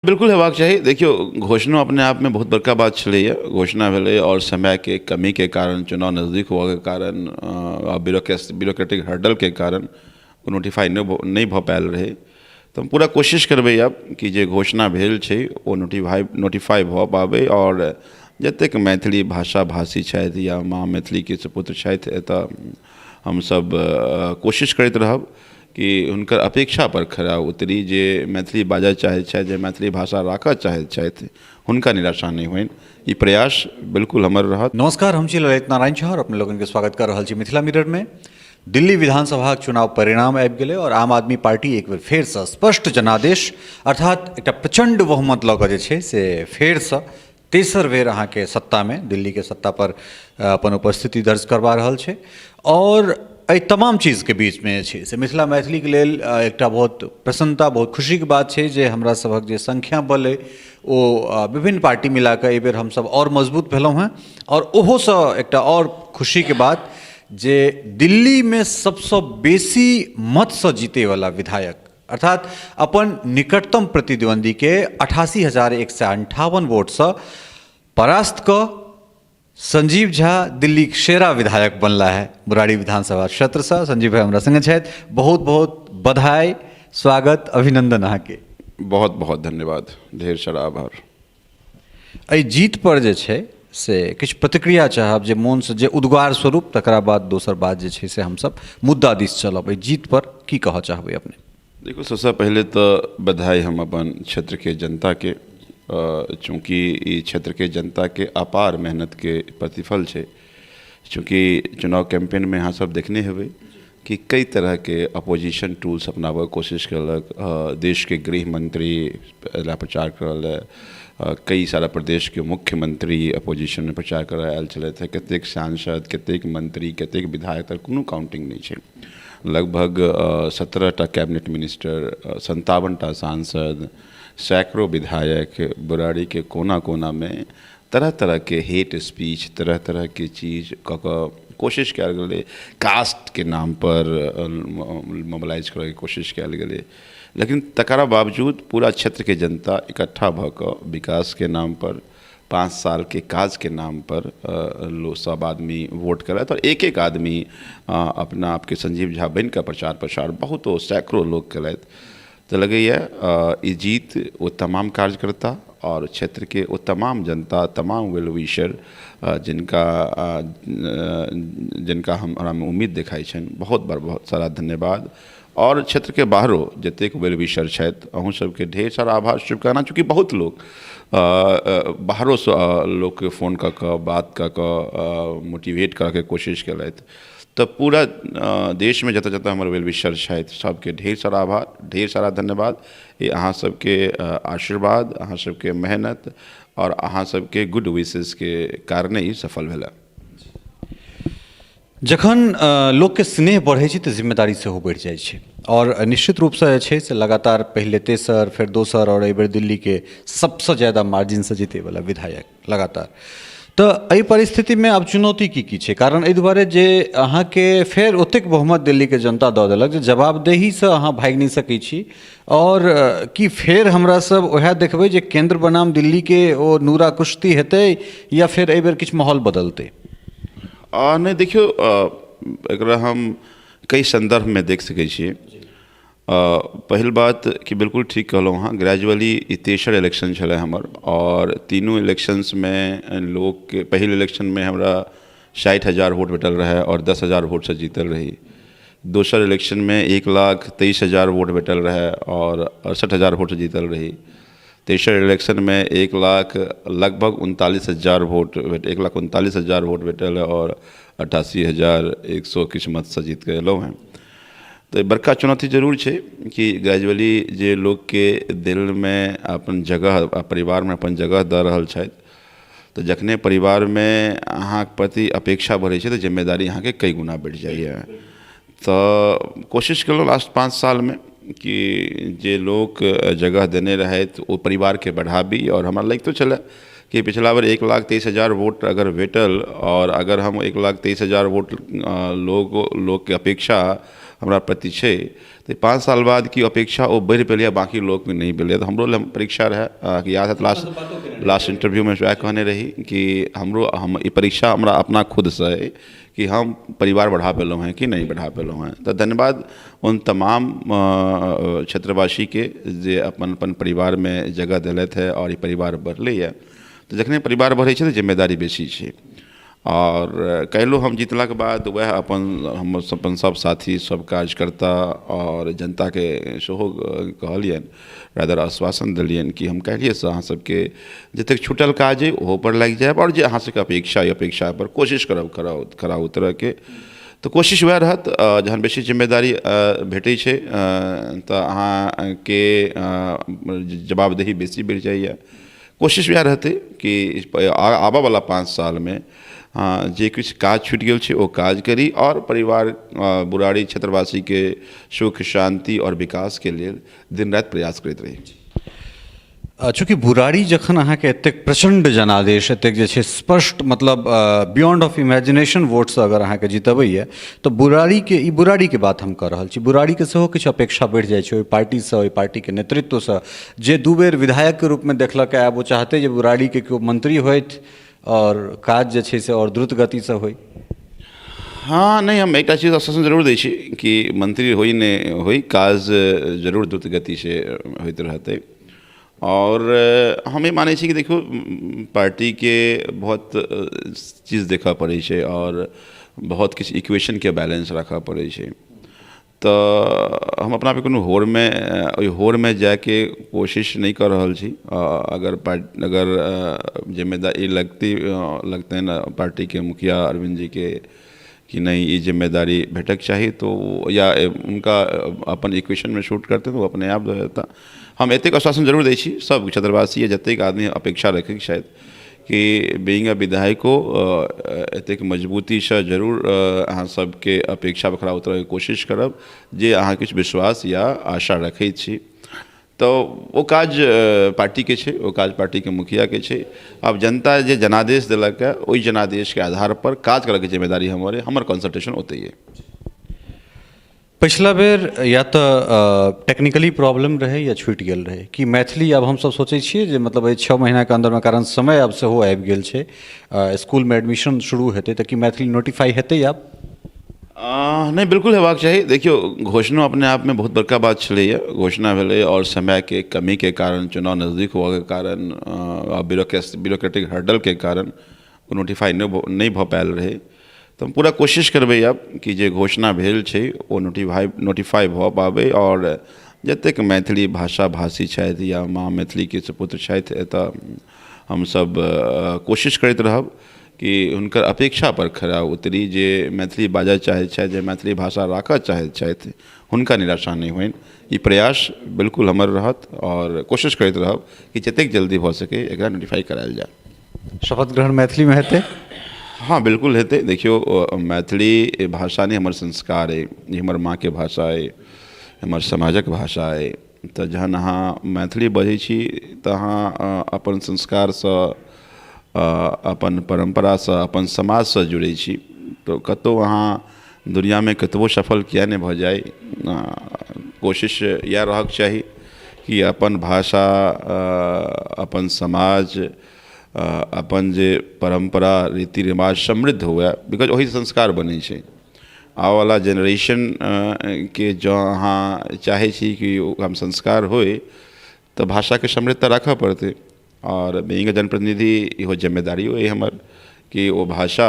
बिल्कुल हेबाक चाही। देखियो, घोषणा अपने आप में बहुत बड़का बात छलैया। घोषणा भेलै और समय के कमी के कारण, चुनाव नज़दीक हुआ के कारण, ब्यूरोक्रेटिक हर्डल के कारण ओ नोटिफाई नहीं भऽ पायल रहे। तो हम पूरा कोशिश करबै अब कि जे घोषणा भेल छै ओ नोटिफाई भऽ पाबै और जतेक मैथिली भाषा भाषी छथि या माँ मैथिली के सुपुत्र छथि एतऽ हमसब कोशिश करैत रहब कि हुनकर अपेक्षा पर खरा उतरी। जे मैथिली बाजऽ चाहैत छथि, जे मैथिली भाषा राखऽ चाहैत छथि, हुनका निराशा नहीं होइन। ई प्रयास बिल्कुल हमर रहत। नमस्कार, हम छी ललित नारायण झा और अपने लोगन के स्वागत कर रहल छी मिथिला मिरर में। दिल्ली विधानसभा चुनाव परिणाम आबि गेलै और आम आदमी पार्टी एक बेर फेरसँ स्पष्ट जनादेश अर्थात एक प्रचंड बहुमत लऽ कऽ जे छै से फेरसँ तेसर बेर अहाँके सत्ता में, दिल्ली के सत्ता पर अपन उपस्थिति दर्ज करवा रहल छै। और एहि तमाम चीज के बीच में छै से मिथिला मैथिली के लेल एकटा बहुत प्रसन्नता, बहुत खुशी के बात छै जे हमरा सभक जे संख्या बल अइ ओ विभिन्न पार्टी मिला कऽ एहि बेर हमसब और मजबूत भेलहुँ हैं। और ओहोसँ एकटा और खुशी के बात जे दिल्ली में सबसँ बेसी मतसँ जीतैवला विधायक अर्थात अपन निकटतम प्रतिद्वंदी के 88,158 वोटसँ परास्त कऽ संजीव झा दिल्ली के शेरा विधायक बनला है बुराड़ी विधानसभा क्षेत्र से। संजीव भाई हमरा संगे छथि, बहुत बहुत बधाई, स्वागत, अभिनंदन अहाँके। बहुत बहुत धन्यवाद, ढेर सारा आभार। एहि जीत पर जे छै से किछु प्रतिक्रिया चाहब जे मोन से जे उद्गार स्वरूप, तकरा बाद दोसर बात जे छै से हमसब मुद्दा दिस चलब। एहि जीत पर की कहऽ चाहबै अपने? देखो, सबसे पहले तो बधाई हम अपन क्षेत्र के जनता के, चूँकि ई क्षेत्र के जनता के अपार मेहनत के प्रतिफल छै। चूँकि चुनाव कैंपेन में अहाँ सब देखने हेबै कि कई तरह के अपोजिशन टूल्स अपनाबऽ कोशिश कयलक। देश के गृह मंत्री एला प्रचार करल, कई सारा प्रदेश के मुख्यमंत्री अपोजिशन में प्रचार कर आयल छलथि। कतेक सांसद, कतेक मंत्री, कतेक विधायक, तर कोनो काउंटिंग नहीं छै। लगभग 17टा कैबिनेट मिनिस्टर, 57टा सांसद, सैकड़ों विधायक, बुराड़ी के कोना कोना में तरह तरह के हेट स्पीच, तरह तरह के चीज़ कऽ कोशिश कयल गेलै। कास्ट के नाम पर मोबिलाइज करऽ के कोशिश कयल गेलै। लेकिन तकरा बावजूद पूरा क्षेत्र के जनता इकट्ठा भऽ कऽ विकास के नाम पर, 5 साल के काज के नाम पर सब आदमी वोट करत। और एक एक आदमी अपना आपके संजीव झा बन कऽ प्रचार प्रसार बहुतो सैकड़ों लोग कलथि। तो लगैया ई जीत वो तमाम कार्यकर्ता और क्षेत्र के वो तमाम जनता, तमाम वेल विशर जिनका हमरा में उम्मीद देखाई छन, बहुत सारा धन्यवाद। और क्षेत्र के बाहरों जतेक वेल विशर छथि, अहूँ सबके ढेर सारा आभार, शुभकामना। चूँकि बहुत लोग बाहरों से लोग के फोन कऽ बात कऽ मोटिवेट करके कोशिश कलथि। तो पूरा देश में जतऽ जतऽ हमर वेल विशर छथि सबके ढेर सारा आभार, ढेर सारा धन्यवाद। ये अहाँ सबके आशीर्वाद, अहाँ सबके मेहनत और अहाँ सबके गुड विशेस के कारणे ही सफल भेला। जखन लोक के स्नेह बढ़ै छै तऽ जिम्मेदारी सेहो बढ़ि जाइ छै। और निश्चित रूप से छै से लगातार पहले तेसर, फिर दोसर और एहि बेर दिल्ली के सबसे ज्यादा मार्जिन से जीते वाला विधायक लगातार। तो एहि परिस्थिति में अब चुनौती की छै? कारण एहि दुआरे जे अहाँ के फेर ओतेक बहुमत दिल्ली के जनता दऽ देलक जे जवाबदेही से अहाँ भागि नहीं सकै छी। और कि फेर हमरा सब ओएह देखबै जे केंद्र बनाम दिल्ली के ओ नूरा कुश्ती हेतै या फिर एहि बेर किछु माहौल बदलतै? नहीं, देखियो, एकरा हम कई संदर्भ में देख सकै छियै। पहिल बात कि बिल्कुल ठीक कहलहुँ हाँ, ग्रेजुअली ई तेसर इलेक्शन छलै हमर। और तीनों इलेक्शंस में लोग के पहिल इलेक्शन में हमरा 60,000 वोट भेटल रहे और 10,000 वोट से जीतल रही। दोसर इलेक्शन में 1,23,000 वोट भेटल रहे और 68,000 वोट से जीतल रही। तेसर इलेक्शन में 1,00,000 लगभग 39,000 वोट 1,39,000 वोट भेटल और 88,100 किछु मत से जीत के एलहुँ हैं। तो बड़का चुनौती जरूर छै कि ग्रेजुअली जे लोग के दिल में अपन जगह, परिवार में अपन जगह दऽ रहल छथि, तो जखने परिवार में अहाँ प्रति अपेक्षा बढ़ै छै तो जिम्मेदारी अहाँ के कई गुना बढ़ि जाइए। तो कोशिश केलहुँ लास्ट 5 साल में कि जे लोग जगह देने रहे तो वो परिवार के बढ़ाबी। और हमरा लगितो छलै कि पिछला बेर 1,23,000 वोट अगर भेटल और अगर हम 1,23,000 वोट लोग के अपेक्षा हमरा प्रति छै तो 5 साल बाद की अपेक्षा वो बढ़ पे बाकी लोग भी नहीं पे तो हमरो हम परीक्षा रहे कि याद है लास्ट इंटरव्यू में वह कहने रही कि हम ये परीक्षा हमारा अपना खुद से है कि हम परिवार बढ़ा पेलहुँ हैं कि नहीं बढ़ा पेलहुँ हैं। तो धन्यवाद उन तमाम क्षेत्रवासी के जे अपन अपन परिवार में जगह दिलत है और ये परिवार बढ़ले है। तो जखने परिवार बढ़े तो जिम्मेदारी बेसी है और कैलो हम जीतला के बाद वह अपन सब साथी सब कार्यकर्ता और जनता के सेहो कहलियन रादर आश्वासन दिलियन कि हम कहलिए से अहाँ सबके जतेक छूटल काज है ओहो पर लग जाए और जे अहाँ सबके अपेक्षा पर कोशिश करब करा उतरऽ के। तो कोशिश वह रहत जहन बेसी जिम्मेदारी भेटै छै तो अहाँ के जवाबदेही बेसी बढ़ जाइए। कोशिश वह रहते कि आबा वाला 5 साल में जे कुछ काज छूट गया है वो काज करी और परिवार बुराड़ी क्षेत्रवासी के सुख शांति और विकास के लिए दिन रात प्रयास करते रही। चूँकि बुराड़ी जखन अहाँके एतेक प्रचंड जनादेश एतेक जे छै स्पष्ट मतलब बियॉन्ड ऑफ इमेजिनेशन वोट से अगर अहाँके जितबैए तो बुराड़ी के बात हम कर रहल छी। बुराड़ी के सेहो किछु अपेक्षा बढ़ि जाइ छै ओहि पार्टी से, ओहि पार्टी के नेतृत्व से जे 2 बेर विधायक के रूप में देखलक है वो चाहते जे बुराड़ी के केओ मंत्री होइत और काज जे छै से और द्रुत गति से होई। हाँ नहीं हम एक चीज़ आश्वासन जरूर दै छी कि मंत्री होई नहीं होई काज जरूर द्रुत गति से होते रहते और हमें माने छी कि देखो पार्टी के बहुत चीज़ देखा पड़े छै और बहुत किसी इक्वेशन के बैलेंस रखा पड़े छै। तो हम अपना पे कोनो होड़ में जाके कोशिश नहीं कर रहल छी। अगर जिम्मेदारी लगते हैं ना पार्टी के मुखिया अरविंद जी के कि नहीं ये जिम्मेदारी भेटक चाहिए तो या उनका अपन इक्वेशन में शूट करते तो अपने आप रहता। हम एतेक आश्वासन जरूर दै छी सब क्षेत्रवासी जतेक आदमी अपेक्षा रखे शायद कि बीइंग अ विधायको एतेक मजबूती से जरूर अहाँ सबके अपेक्षा बखरा उतरय के कोशिश करब जे अहाँ किछु विश्वास या आशा रखै छी। तो वो काज पार्टी के छे, वो काज पार्टी के मुखिया के छे। अब जनता जे जनादेश दिलक है वही जनादेश के आधार पर काज करे के जिम्मेदारी हमर कंसल्टेशन होते है। पिछला बेर या तो टेक्निकली प्रॉब्लम रहे या छूट गेल रहे कि मैथिली अब हम सब सोचे छिए जे मतलब 6 महीना के अंदर में कारण समय अब से हो आबि गेल छे स्कूल में एडमिशन शुरू हेतै तो कि मैथिली नोटिफाई हेतै अब नहीं बिल्कुल हेबाक चाहिए। देखियो घोषणा अपने आप में बहुत बड़का बात छलैया, घोषणा भेलै और समय के कमी के कारण चुनाव नज़दीक हुआ के कारण ब्यूरोक्रेटिक हर्डल के कारण नोटिफाई नहीं भ पायल रहे। तो हम पूरा कोशिश करबै अब कि जे घोषणा भेल छै वो नोटिफाई भ पाबै और जतेक मैथिली भाषा भाषी छथि या माँ मैथिली के सुपुत्र छथि एतऽ हम सब कोशिश करैत रहब कि हुनकर अपेक्षा पर खरा उतरी जे मैथिली बाजऽ चाहै छथि जे मैथिली भाषा राखऽ चाहैत छथि हुनका निराशा नहीं होइन। ई प्रयास बिल्कुल हमर रहत और कोशिश करैत रहब कि जतेक जल्दी भऽ सके एकरा नोटिफाई करायल जाए। शपथ ग्रहण मैथिली में हेतै? हाँ बिल्कुल हेतै। देखियो मैथिली भाषा नहीं हमर संस्कार है, ये हमर माँ के भाषा है, हमर समाजक भाषा है। तो जहन अहाँ मैथिली बजै छी तऽ अहाँ अपन संस्कार से अपन परंपरा से अपन समाज से जुड़ै छी। तो कतौ अहाँ दुनिया में कतबो सफल किया नहीं भऽ जाए कोशिश यह रहक चाही कि अपन भाषा अपन समाज अपन जे परंपरा रीति रिवाज समृद्ध हुए बिकॉज वही संस्कार बनै छै। आने वाला जनरेशन के जो अहाँ चाहे छी कि हम संस्कार होए तो भाषा के समृद्धता रखा पड़ते और बीइंग जनप्रतिनिधि इहो जिम्मेदारी है हमर कि वो भाषा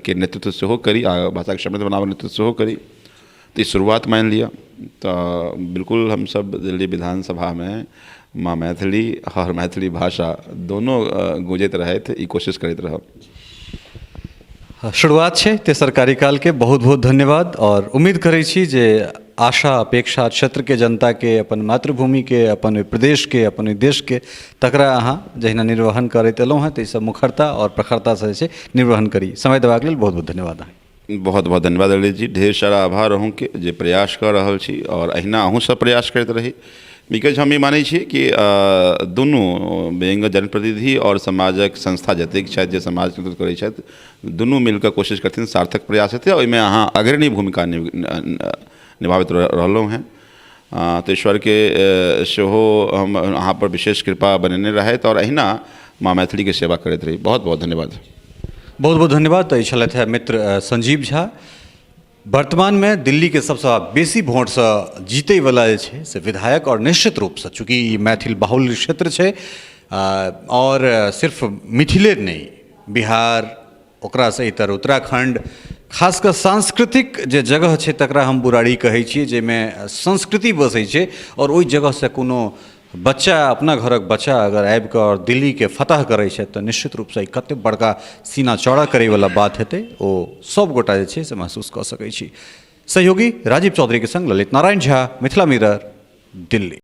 के नेतृत्व सेहो करी भाषा के समृद्ध बनावे नेतृत्व सेहो करी। तो इस शुरुआत मान लिया तो बिल्कुल हम सब दिल्ली विधानसभा में माँ मैथिली और मैथिली भाषा दोनों गूंजैत रहत ई कोशिश करैत रहब। शुरुआत है तेसर कार्यकाल के बहुत बहुत धन्यवाद और उम्मीद करै छी जे आशा अपेक्षा क्षेत्र के जनता के अपन मातृभूमि के अपन प्रदेश के अपन देश के तकरा अहाँ जहिना निर्वहन करैत एलहुँ हैं ताहि मुखरता और प्रखरता से जे निर्वहन करी। समय देबाक लेल बहुत बहुत धन्यवाद। बहुत बहुत धन्यवाद ललित जी, ढेर सारा आभार अहूँ के जे प्रयास कर रहल छी और अहिना अहूँ सब प्रयास करते रही बिकॉज हम ई मानै छी कि दुनू बीइंग जनप्रतिनिधि और समाजक संस्था जतेक छथि जे समाज के नेतृत्व करै छथि दुनू मिलकर कोशिश करथिन सार्थक प्रयास हेतै ओहिमे अहाँ अग्रणी भूमिका निभावित रहलहुँ हैं। तो ईश्वर के सेहो हम अहाँ पर विशेष कृपा बनेने रहत और अहिना माँ मैथिली के सेवा करैत रही। बहुत बहुत धन्यवाद। बहुत बहुत धन्यवाद। तऽ ई छलथि है मित्र संजीव झा, वर्तमान में दिल्ली के सबसे बेसी वोट से जीतै वाला जे छै से विधायक, और निश्चित रूप से चूँकि ई मैथिल बाहुल्य क्षेत्र छै और सिर्फ मिथिले नहीं, बिहार ओकरा से इतर उत्तराखंड, खासकर सांस्कृतिक जे जगह छै तकरा हम बुराड़ी कहै छियै, जाहिमे संस्कृति बसै छै, और ओहि जगह से कोनो बच्चा, अपना घरक बच्चा अगर आबि कऽ और दिल्ली के फतह करै छै तऽ निश्चित रूप से ई कते बड़का सीना चौड़ा करै वाला बात हेतै, ओ सब गोटा जे छै से महसूस कऽ सकै छी। सहयोगी राजीव चौधरी के संग ललित नारायण झा, मिथिला मिरर, दिल्ली।